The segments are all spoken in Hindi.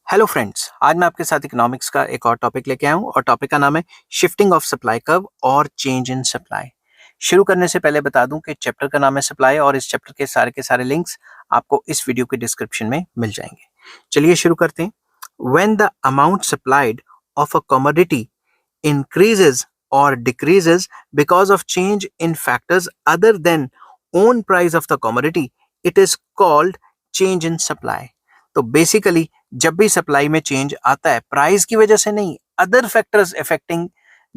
हेलो फ्रेंड्स, आज मैं आपके साथ इकोनॉमिक्स का एक और टॉपिक लेके आया हूँ और टॉपिक का नाम है शिफ्टिंग ऑफ सप्लाई कर्व और चेंज इन सप्लाई। शुरू करने से पहले बता दूं कि चैप्टर का नाम है सप्लाई और इस चैप्टर के सारे लिंक्स आपको इस वीडियो के डिस्क्रिप्शन में मिल जाएंगे। चलिए शुरू करते हैं। When the amount supplied of a commodity increases or decreases because of change in factors other than own price of the commodity, it is called change in supply। तो बेसिकली जब भी सप्लाई में चेंज आता है प्राइस की वजह से नहीं, अदर फैक्टर्स अफेक्टिंग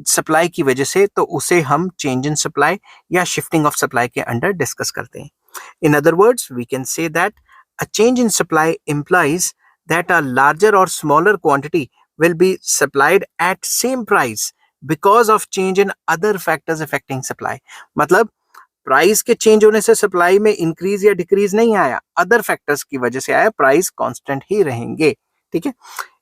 सप्लाई की वजह से, तो उसे हम चेंज इन सप्लाई या शिफ्टिंग ऑफ सप्लाई के अंडर डिस्कस करते हैं। In other words we can say that a change in supply implies that a larger or smaller quantity will be supplied at same price because of change in other factors affecting supply। मतलब प्राइस के चेंज होने से सप्लाई में इंक्रीज या डिक्रीज नहीं आया, अदर फैक्टर्स की वजह से आया, प्राइस कांस्टेंट ही रहेंगे। ठीक है।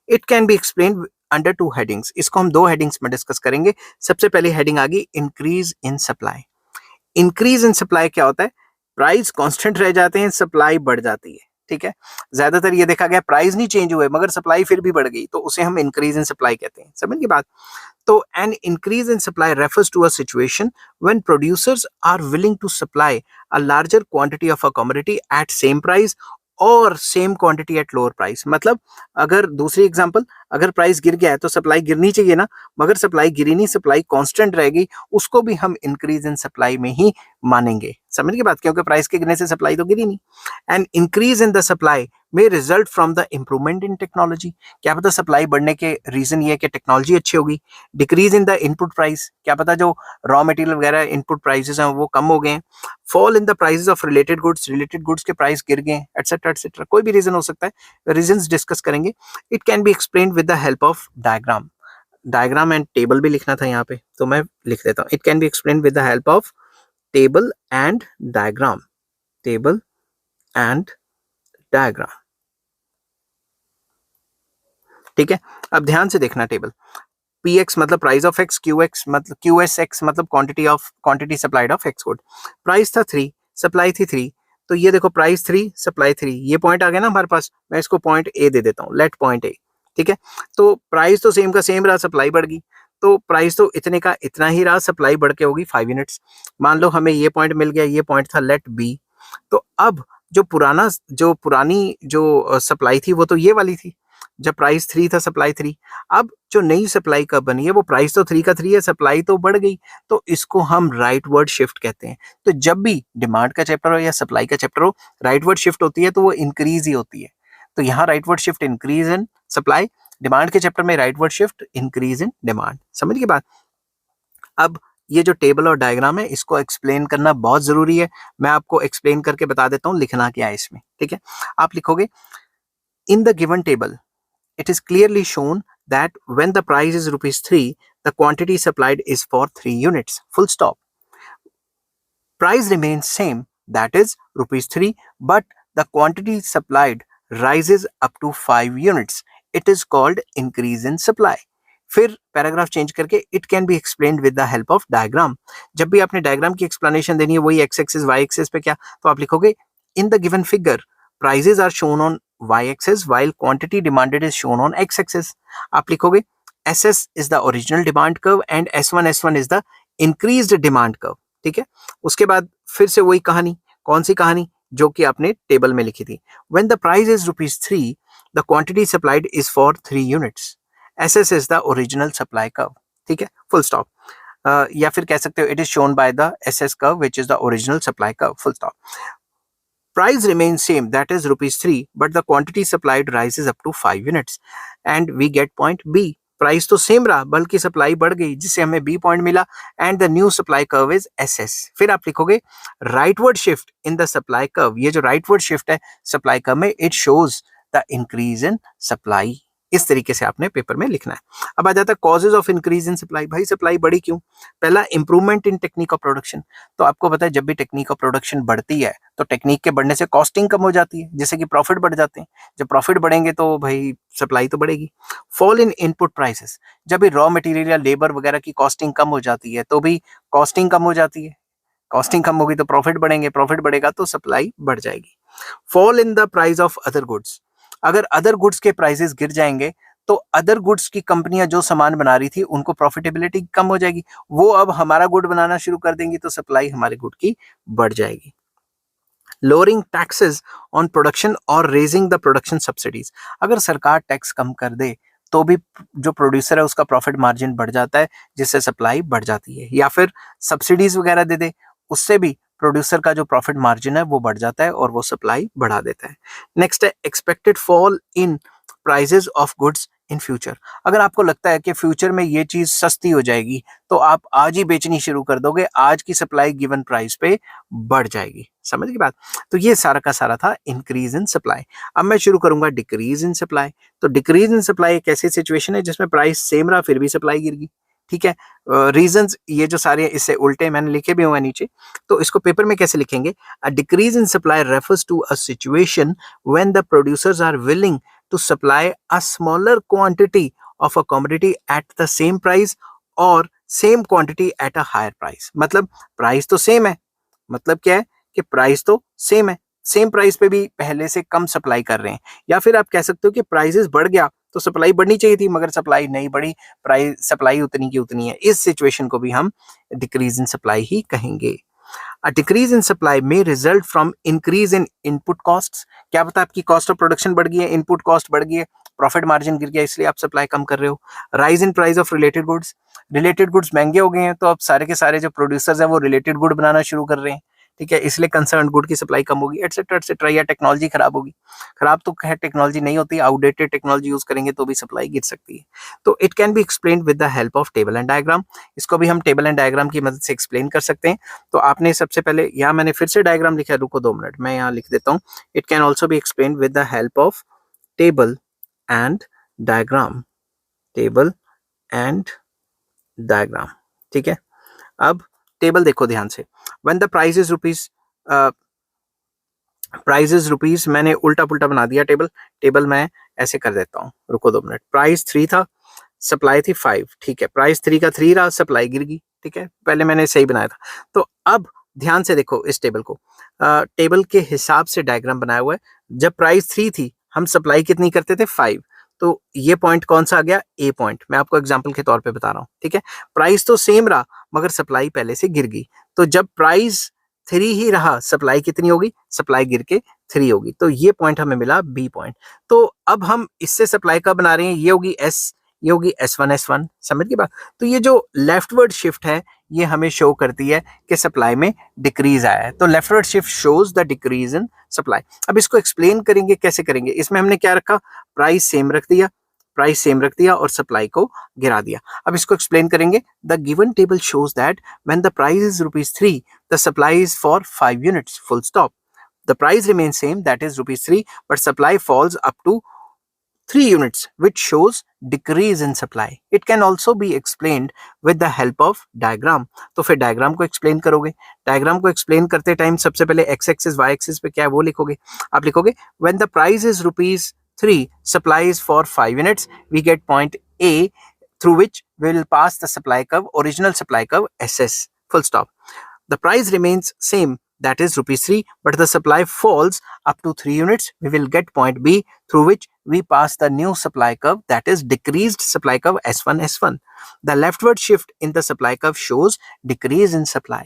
It can be explain under to headings. इसको हम दो हेडिंग्स में डिस्कस करेंगे। सबसे पहली हेडिंग आ गई increase in supply. Increase in supply क्या होता है? प्राइस कांस्टेंट रह जाते हैं, सप्लाई बढ़ जाती है। ठीक है। ज्यादातर ये देखा गया प्राइस नहीं चेंज हुए मगर सप्लाई फिर भी बढ़ गई, तो उसे हम इंक्रीज इन सप्लाई कहते हैं। समझ की बात? तो an increase in supply refers to a situation when producers are willing to supply a larger quantity of a commodity at same price और same quantity at lower price. मतलब अगर दूसरी एग्जांपल, अगर प्राइस गिर गया है तो सप्लाई गिरनी चाहिए ना, मगर सप्लाई गिरी नहीं, सप्लाई कांस्टेंट रहेगी, उसको भी हम इंक्रीज इन सप्लाई में ही मानेंगे। समझ की बात? क्योंकि प्राइस के गिरने से सप्लाई तो गिरी नहीं। And increase in the supply may result from the improvement in technology। क्या पता सप्लाई बढ़ने के रीजन ये है कि टेक्नोलॉजी अच्छी होगी। Decrease in the input price, क्या पता जो रॉ मटेरियल वगैरह इनपुट प्राइसेस हैं वो कम हो गए हैं। Fall in the prices of related goods के प्राइस गिर गए, एटसेट्रा एटसेट्रा। कोई भी रीजन हो सकता है, रीजंस डिस्कस करेंगे। It can be explained with the help of diagram and table भी लिखना था यहाँ पे, तो मैं लिख देता हूँ। It can be explained with the help of table and diagram. Table and diagram. ठीक है। अब ध्यान से देखना टेबल। पी एक्स मतलब price of x, Q x मतलब क्यू एस एक्स मतलब quantity supplied of x good. Price था 3, सप्लाई थी 3, तो ये देखो प्राइस 3 सप्लाई 3, ये पॉइंट आ गया ना हमारे पास। मैं इसको पॉइंट ए दे देता हूँ, लेट पॉइंट ए। ठीक है। तो प्राइस तो सेम का सेम रहा, सप्लाई बढ़ गई, तो प्राइस तो इतने का इतना ही रहा, सप्लाई बढ़ के होगी 5 यूनिट्स। मान लो हमें ये पॉइंट मिल गया, ये पॉइंट था लेट बी। तो अब जो पुरानी जो सप्लाई थी वो तो ये वाली थी, जब प्राइस 3 था सप्लाई 3। अब जो नई सप्लाई कब बनी है वो प्राइस तो 3 का 3 है, सप्लाई तो बढ़ गई, तो इसको हम राइट वर्ड शिफ्ट कहते हैं। तो जब भी डिमांड का चैप्टर हो या सप्लाई का चैप्टर हो, राइट वर्ड शिफ्ट होती है तो वो इंक्रीज ही होती है। तो यहाँ right word shift increase in supply, demand के चैप्टर में right word shift increase in demand. समझ की बात? अब ये जो टेबल और डायग्राम है इसको एक्सप्लेन करना बहुत जरूरी है। मैं आपको एक्सप्लेन करके बता देता हूँ लिखना क्या है इसमें। ठीक है। आप लिखोगे in the given table it is clearly shown that when the price is rupees 3, the quantity supplied is for 3 units. Full stop. Price remains same, that is rupees 3, but the quantity supplied rises up to 5 units. It is called increase in supply. फिर पैराग्राफ चेंज करके it can be explained with the help of diagram. जब भी आपने डायग्राम की एक्सप्लेनेशन देनी है, वही एक्स एक्सिस वाई एक्सिस पे क्या, तो आप लिखोगे in the given figure prices are shown on y-axis while quantity demanded is shown on x-axis। आप लिखोगे SS is the original demand curve and S1 is the increased demand curve। ठीक है। उसके बाद फिर से वही कहानी, कौन सी कहानी? जो कि आपने टेबल में लिखी थी। When the price is rupees 3, the quantity supplied is for 3 units। SS is the original supply curve। ठीक है। Full stop. या फिर कह सकते हो it is shown by the SS curve which is the original supply curve। Full stop. Price remains same, that is rupees 3, but the quantity supplied rises up to 5 units and we get point B। Price तो सेम रहा बल्कि सप्लाई बढ़ गई, जिससे हमें बी पॉइंट मिला and the new supply curve is SS। फिर आप लिखोगे rightward shift in the supply curve. ये जो राइटवर्ड शिफ्ट है सप्लाई कर्व में, it shows the increase in supply. इस तरीके से आपने पेपर में लिखना है। अब आ जाता है causes of increase in supply. भाई सप्लाई बढ़ी क्यों? पहला improvement in technique of production. तो आपको पता है जब भी टेक्निक ऑफ प्रोडक्शन बढ़ती है तो टेक्निक के बढ़ने से कॉस्टिंग कम हो जाती है, जिससे कि प्रॉफिट बढ़ जाते हैं। जब प्रॉफिट बढ़ेंगे तो भाई सप्लाई तो बढ़ेगी। फॉल इन इनपुट प्राइसेस, जब भी रॉ मटेरियल या लेबर वगैरह की कॉस्टिंग कम हो जाती है तो भी कॉस्टिंग कम हो जाती है, कॉस्टिंग कम होगी तो प्रॉफिट बढ़ेंगे, प्रॉफिट बढ़ेगा तो सप्लाई बढ़ जाएगी। Fall in the price of other goods, अगर अदर गुड्स के प्राइसेस गिर जाएंगे तो अदर गुड्स की कंपनियां जो सामान बना रही थी उनको प्रॉफिटेबिलिटी कम हो जाएगी, वो अब हमारा गुड बनाना शुरू कर देंगी तो सप्लाई हमारे गुड की बढ़ जाएगी। लोअरिंग टैक्सेस ऑन प्रोडक्शन और रेजिंग द प्रोडक्शन सब्सिडीज, अगर सरकार टैक्स कम कर दे तो भी जो प्रोड्यूसर है उसका प्रॉफिट मार्जिन बढ़ जाता है, जिससे सप्लाई बढ़ जाती है, या फिर सब्सिडीज वगैरह दे दे, उससे भी प्रोड्यूसर का जो प्रॉफिट मार्जिन है वो बढ़ जाता है और वो सप्लाई बढ़ा देता है। नेक्स्ट है expected fall in prices of goods in future, अगर आपको लगता है कि फ्यूचर में ये चीज सस्ती हो जाएगी तो आप आज ही बेचनी शुरू कर दोगे, आज की सप्लाई गिवन प्राइस पे बढ़ जाएगी। समझ गई बात? तो ये सारा का सारा था इंक्रीज इन सप्लाई। अब मैं शुरू करूंगा डिक्रीज इन सप्लाई। तो डिक्रीज इन सप्लाई एक ऐसी सिचुएशन है जिसमें प्राइस सेम रहा फिर भी सप्लाई गिर गई। ठीक है, रीजंस ये जो सारे इससे उल्टे मैंने लिखे भी हुए नीचे, तो इसको पेपर में कैसे लिखेंगे? A decrease in supply refers to a situation when the producers are willing to supply a smaller quantity of a commodity at the same price or same quantity at a higher price। मतलब प्राइस तो सेम है, मतलब क्या है कि प्राइस तो सेम है, सेम प्राइस पे भी पहले से कम सप्लाई कर रहे हैं, या फिर आप कह सकते हो कि प्राइसेस बढ़ गया तो सप्लाई बढ़नी चाहिए थी मगर सप्लाई नहीं बढ़ी, प्राइस सप्लाई उतनी की उतनी है। इस सिचुएशन को भी हम डिक्रीज इन सप्लाई ही कहेंगे। A decrease in supply may result from increase in input costs। क्या पता आपकी कॉस्ट ऑफ प्रोडक्शन बढ़ गई है, इनपुट कॉस्ट बढ़ गई है, प्रॉफिट मार्जिन गिर गया इसलिए आप सप्लाई कम कर रहे हो। Rise in price of related goods महंगे हो गए हैं तो अब सारे के सारे जो प्रोड्यूसर्स हैं वो रिलेटेड गुड बनाना शुरू कर रहे हैं। ठीक है, इसलिए कंसर्न गुड की सप्लाई कम होगी, एटसेट्रा, या टेक्नोलॉजी खराब होगी। खराब तो खैर टेक्नोलॉजी नहीं होती, आउटडेटेड टेक्नोलॉजी यूज करेंगे तो भी सप्लाई गिर सकती है। तो it can be explained with the help of table and diagram. इसको भी हम टेबल एंड डायग्राम की मदद से एक्सप्लेन कर सकते हैं। तो आपने सबसे पहले यहाँ मैंने फिर से डायग्राम लिखा है, रुको 2 मिनट मैं यहाँ लिख देता हूँ। It can also be explain with the help of table and diagram, table and diagram. ठीक है, अब टेबल देखो ध्यान से। When the price is rupees, मैंने उल्टा पुल्टा बना दिया टेबल मैं ऐसे कर देता हूँ, रुको 2 मिनट। प्राइस 3 था, सप्लाई थी 5। ठीक है, प्राइस 3 का 3 रहा, सप्लाई गिर गई। ठीक है, पहले मैंने सही बनाया था। तो अब ध्यान से देखो इस टेबल को, टेबल के हिसाब से डायग्राम बनाया हुआ है। जब प्राइस 3 थी हम सप्लाई कितनी करते थे? 5। तो ये पॉइंट कौन सा आ गया? ए पॉइंट। मैं आपको एग्जांपल के तौर पे बता रहा हूँ। ठीक है, प्राइस तो सेम रहा मगर सप्लाई पहले से गिर गई। तो जब प्राइस 3 ही रहा सप्लाई कितनी होगी? सप्लाई गिर के 3 होगी। तो ये पॉइंट हमें मिला बी पॉइंट। तो अब हम इससे सप्लाई कब बना रहे हैं? ये होगी एस, ये होगी S1 समझ गए बात? तो ये जो लेफ्टवर्ड शिफ्ट है ये हमें शो करती है कि सप्लाई में डिक्रीज आया है। तो leftward shift shows the decrease in supply. अब इसको एक्सप्लेन करेंगे, कैसे करेंगे? इसमें हमने क्या रखा? प्राइस सेम रख दिया और सप्लाई को गिरा दिया। अब इसको एक्सप्लेन करेंगे। The given table shows that when the price is ₹3 the supply is for 5 units, full stop. The price remains same, that is ₹3, but supply falls up to 3 units, which shows decrease in supply. It can also be explained with the help of diagram। तो फिर डायग्राम को एक्सप्लेन करोगे। डायग्राम को एक्सप्लेन करते टाइम सबसे पहले x एक्सिस y एक्सिस पे क्या है वो लिखोगे। आप लिखोगे when the price is ₹3, supply is for 5 units, we get point A through which we will pass the supply curve, original supply curve SS, full stop. The price remains same, that is ₹3, but the supply falls up to 3 units, we will get point B through which we pass the new supply curve, that is decreased supply curve S1। The leftward shift in the supply curve shows decrease in supply।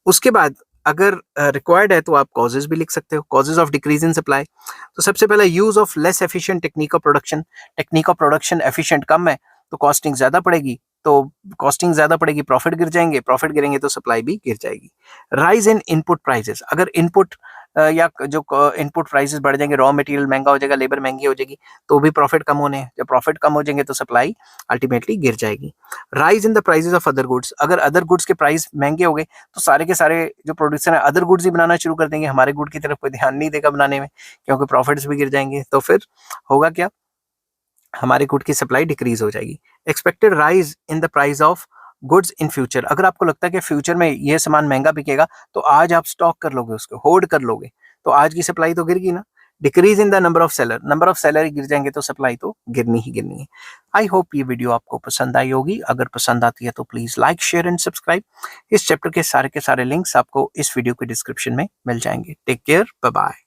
उसके बाद अगर रिक्वायर्ड है तो आप कॉजेज भी लिख सकते हो, causes of decrease in supply. तो सबसे पहले use of less efficient technique of production efficient कम है तो कॉस्टिंग ज्यादा पड़ेगी, प्रॉफिट गिर जाएंगे, प्रॉफिट गिरेंगे तो सप्लाई भी गिर जाएगी। राइज इन इनपुट प्राइसेस, अगर इनपुट या जो इनपुट प्राइसेस बढ़ जाएंगे, रॉ मटेरियल महंगा हो जाएगा, लेबर महंगी हो जाएगी तो भी प्रॉफिट कम होने हैं। जब प्रॉफिट कम हो जाएंगे तो सप्लाई अल्टीमेटली गिर जाएगी। Rise in the prices of other goods, अगर अदर गुड्स के प्राइस महंगे हो गए तो सारे के सारे जो प्रोड्यूसर हैं अदर गुड्स ही बनाना शुरू कर देंगे, हमारे गुड की तरफ कोई ध्यान नहीं देगा बनाने में, क्योंकि प्रॉफिट्स भी गिर जाएंगे। तो फिर होगा क्या? हमारे गुड की सप्लाई डिक्रीज हो जाएगी। Expected rise in the price of goods in future, अगर आपको लगता है कि फ्यूचर में ये सामान महंगा बिकेगा तो आज आप स्टॉक कर लोगे, उसको होल्ड कर लोगे, तो आज की सप्लाई तो गिर गई ना। Decrease in the number of seller गिर जाएंगे तो सप्लाई तो गिरनी ही गिरनी है। आई होप ये वीडियो आपको पसंद आई होगी। अगर पसंद आती है तो please like, share and subscribe. इस चैप्टर के सारे लिंक्स आपको इस वीडियो के डिस्क्रिप्शन में मिल जाएंगे। Take care, bye bye.